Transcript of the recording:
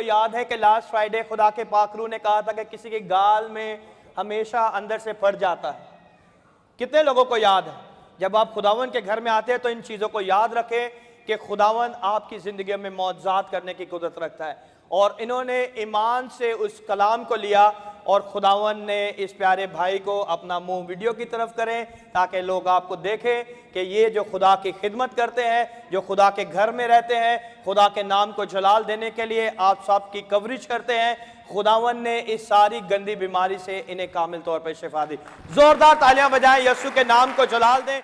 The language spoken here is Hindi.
याद है कि लास्ट फ्राइडे खुदा के पाकरू ने कहा था कि किसी के गाल में हमेशा अंदर से फट जाता है? कितने लोगों को याद है? जब आप खुदावन के घर में आते हैं तो इन चीज़ों को याद रखें कि खुदावन आपकी ज़िंदगी में मौजज़ात करने की कुदरत रखता है। और इन्होंने ईमान से उस कलाम को लिया और खुदावन ने इस प्यारे भाई को अपना मुंह वीडियो की तरफ करें ताकि लोग आपको देखें कि ये जो खुदा की खिदमत करते हैं, जो खुदा के घर में रहते हैं, खुदा के नाम को जलाल देने के लिए आप सब की कवरेज करते हैं। खुदावन ने इस सारी गंदी बीमारी से इन्हें कामिल तौर पर शिफा दी। जोरदार तालियां बजाएं, यीशु के नाम को जलाल दें।